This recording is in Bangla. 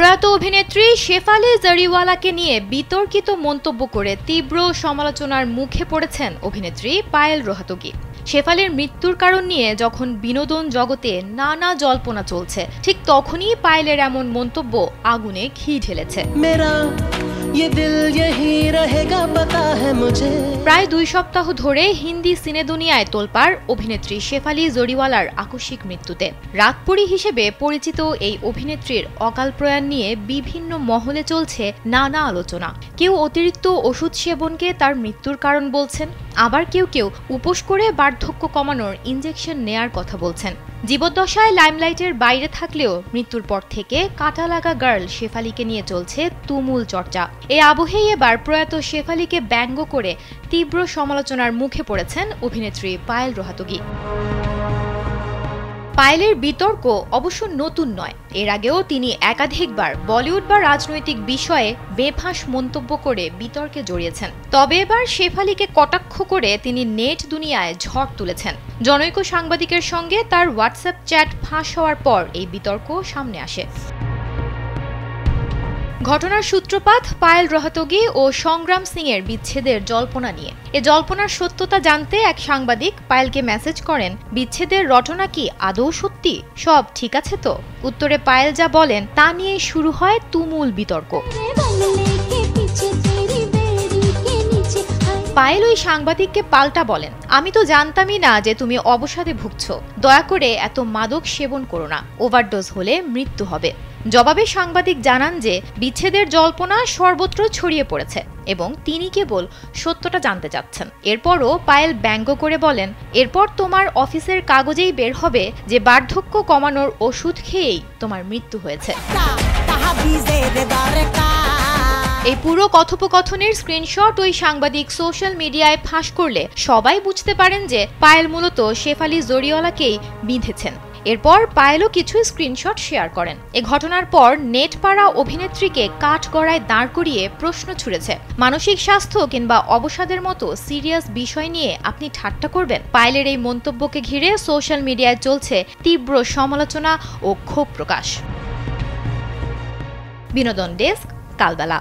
প্রয়াত অভিনেত্রী শেফালি জরিওয়ালাকে নিয়ে বিতর্কিত মন্তব্য করে তীব্র সমালোচনার মুখে পড়েছেন অভিনেত্রী পায়েল রোহাতগি। শেফালির মৃত্যুর কারণ নিয়ে যখন বিনোদন জগতে নানা জল্পনা চলছে, ঠিক তখনই পায়েলের এমন মন্তব্য আগুনে ঘি ঢেলেছে। প্রায় 2 সপ্তাহ ধরে হিন্দি সিনে দুনিয়ায় তোলপাড় অভিনেত্রী শেফালি জরিওয়ালার আকস্মিক মৃত্যুতে। রাতপরী হিসেবে পরিচিত এই অভিনেত্রীর অকাল প্রয়াণ নিয়ে বিভিন্ন মহলে চলছে নানা আলোচনা। কেউ অতিরিক্ত ওষুধ সেবনকে তার মৃত্যুর কারণ বলছেন, আবার কেউ উপোস করে বার্ধক্য কমানোর ইনজেকশন নেয়ার কথা বলছেন। জীবদ্দশায় লাইমলাইটের বাইরে থাকলেও মৃত্যুর পর থেকে কাটা লাগা গার্ল শেফালিকে নিয়ে চলছে তুমুল চর্চা। এই আবহেই এবার প্রয়াত শেফালিকে ব্যঙ্গ করে তীব্র সমালোচনার মুখে পড়েছেন অভিনেত্রী পায়েল রোহাতগি। পায়েলের বিতর্ক অবশ্য নতুন নয়। এর আগেও তিনি একাধিকবার বলিউড বা রাজনৈতিক বিষয়ে বেফাঁস মন্তব্য করে বিতর্কে জড়িয়েছেন। তবে এবার শেফালিকে কটাক্ষ করে তিনি নেট দুনিয়ায় ঝড় তুলেছেন। জনৈক সাংবাদিকের সঙ্গে তার হোয়াটসঅ্যাপ চ্যাট ফাঁস হওয়ার পর এই বিতর্ক সামনে আসে। ঘটনার সূত্রপাত পায়েল রোহাতগি ও সংগ্রাম সিং এর বিচ্ছেদের জল্পনা নিয়ে। এ জল্পনার সত্যতা জানতে এক সাংবাদিক পায়েলকে মেসেজ করেন, বিচ্ছেদের রটনা কি আদৌ সত্যি, সব ঠিক আছে তো? উত্তরে পায়েল যা বলেন তা নিয়েই শুরু হয় তুমুল বিতর্ক। পায়েল ওই সাংবাদিককে পাল্টা বলেন, আমি তো জানতামই না যে তুমি অবসাদে ভুগছ, দয়া করে এত মাদক সেবন করো না, ওভারডোজ হলে মৃত্যু হবে। জবাবে সাংবাদিক জানান যে বিচ্ছেদের জল্পনা সর্বত্র ছড়িয়ে পড়েছে এবং তিনি কেবল সত্যটা জানতে চাচ্ছেন। এরপরও পায়েল ব্যঙ্গ করে বলেন, এরপর তোমার অফিসের কাগজেই বের হবে যে বার্ধক্য কমানোর ওষুধ খেয়েই তোমার মৃত্যু হয়েছে। এই পুরো কথোপকথনের স্ক্রিনশট ওই সাংবাদিক সোশ্যাল মিডিয়ায় ফাঁস করলে সবাই বুঝতে পারেন যে পায়েল মূলত শেফালি জরিওয়ালাকেই বিঁধেছেন। এরপর পায়েলও কিছু স্ক্রিনশট শেয়ার করেন। এ ঘটনার পর নেট পাড়া অভিনেত্রীকে কাঠগড়ায় দাঁড় করিয়ে প্রশ্ন ছুড়েছে, মানসিক স্বাস্থ্য কিংবা অবসাদের মতো সিরিয়াস বিষয় নিয়ে আপনি ঠাট্টা করবেন? পায়েলের এই মন্তব্যকে ঘিরে সোশ্যাল মিডিয়ায় চলছে তীব্র সমালোচনা ও ক্ষোভ প্রকাশ। বিনোদন ডেস্ক, কালবেলা।